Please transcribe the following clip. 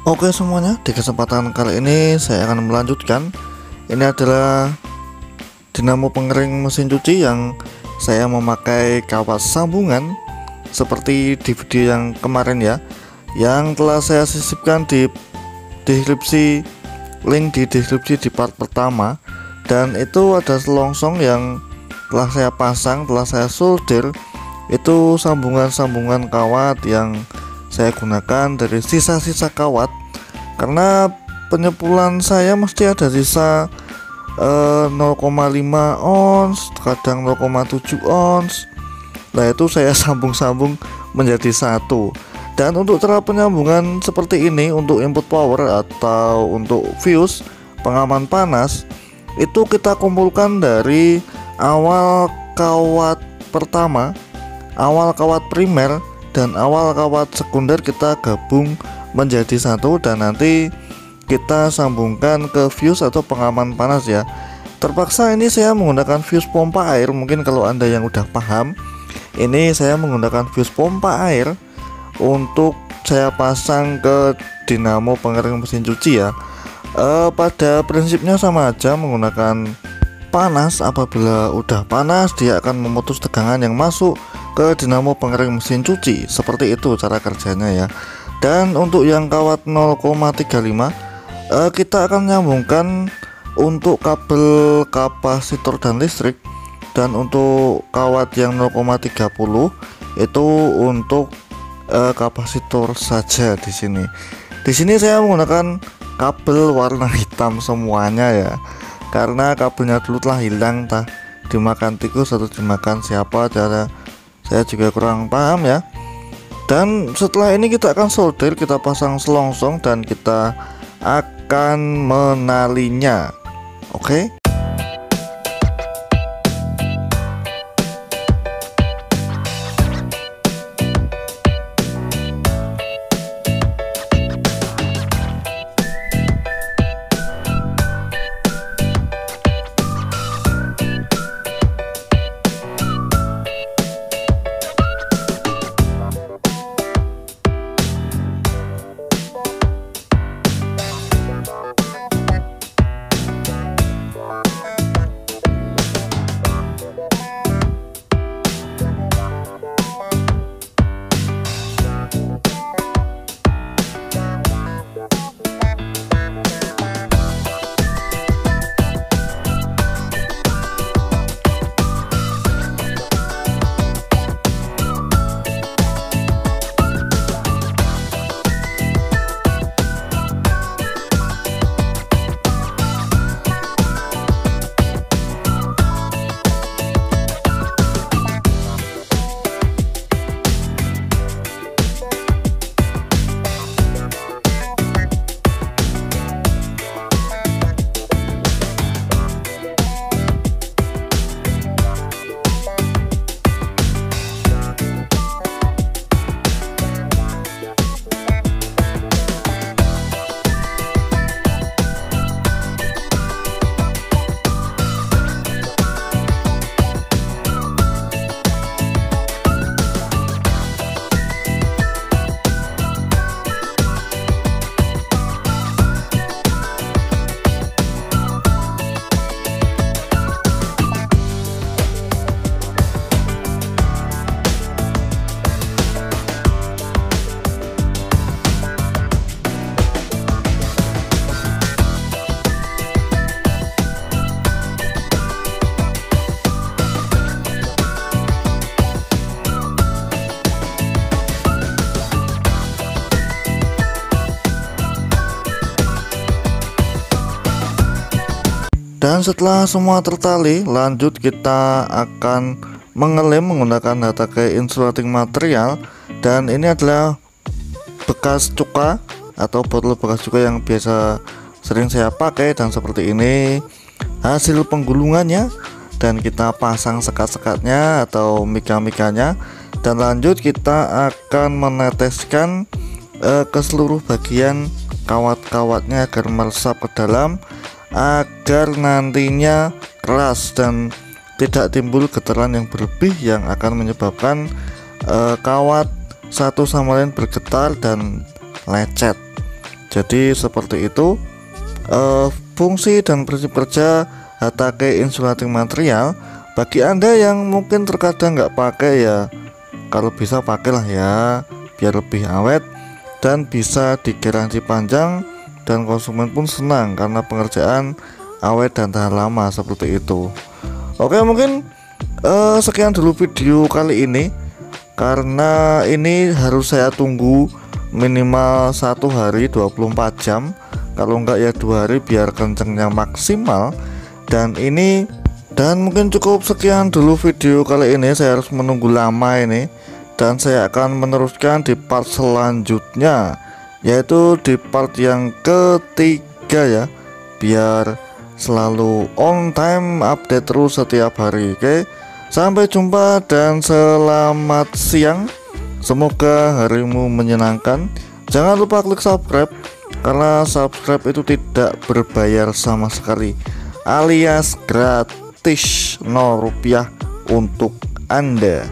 Oke semuanya, di kesempatan kali ini saya akan melanjutkan. Ini adalah Dinamo Pengering Mesin Cuci yang saya memakai kawat sambungan seperti di video yang kemarin ya, yang telah saya sisipkan di deskripsi, link di deskripsi di part pertama. Dan itu ada selongsong yang telah saya pasang, telah saya solder. Itu sambungan-sambungan kawat yang saya gunakan dari sisa-sisa kawat, karena penyepulan saya mesti ada sisa 0,5 ons, kadang 0,7 ons. Nah itu saya sambung-sambung menjadi satu. Dan untuk cara penyambungan seperti ini, untuk input power atau untuk fuse pengaman panas, itu kita kumpulkan dari awal kawat pertama, awal kawat primer, dan awal kawat sekunder kita gabung menjadi satu, dan nanti kita sambungkan ke fuse atau pengaman panas ya. Terpaksa ini saya menggunakan fuse pompa air. Mungkin kalau anda yang udah paham, ini saya menggunakan fuse pompa air untuk saya pasang ke dinamo pengering mesin cuci ya. Pada prinsipnya sama aja, menggunakan panas. Apabila udah panas, dia akan memutus tegangan yang masuk ke dinamo pengering mesin cuci. Seperti itu cara kerjanya ya. Dan untuk yang kawat 0,35 kita akan nyambungkan untuk kabel kapasitor dan listrik, dan untuk kawat yang 0,30 itu untuk kapasitor saja. Di sini saya menggunakan kabel warna hitam semuanya ya, karena kabelnya dulu telah hilang, entah dimakan tikus atau dimakan siapa, saya juga kurang paham ya. Dan setelah ini kita akan solder, kita pasang selongsong dan kita akan menalinya. Oke. Dan setelah semua tertali, lanjut kita akan mengelem menggunakan pakai insulating material. Dan ini adalah bekas cuka atau botol bekas cuka yang biasa sering saya pakai, dan seperti ini hasil penggulungannya. Dan kita pasang sekat-sekatnya atau mika-mikanya, dan lanjut kita akan meneteskan ke seluruh bagian kawat-kawatnya agar meresap ke dalam, agar nantinya keras dan tidak timbul getaran yang berlebih yang akan menyebabkan kawat satu sama lain bergetar dan lecet. Jadi seperti itu fungsi dan prinsip kerja HTK insulating material. Bagi Anda yang mungkin terkadang nggak pakai ya, kalau bisa pakailah ya, biar lebih awet dan bisa digaransi panjang, dan konsumen pun senang karena pengerjaan awet dan tahan lama seperti itu. Oke, mungkin sekian dulu video kali ini, karena ini harus saya tunggu minimal 1 hari 24 jam, kalau enggak ya 2 hari biar kencengnya maksimal. Dan mungkin cukup sekian dulu video kali ini, saya harus menunggu lama ini, dan saya akan meneruskan di part selanjutnya, yaitu di part yang ketiga ya, biar selalu on time, update terus setiap hari. Oke, sampai jumpa dan selamat siang, semoga harimu menyenangkan. Jangan lupa klik subscribe, karena subscribe itu tidak berbayar sama sekali, alias gratis, 0 rupiah untuk Anda.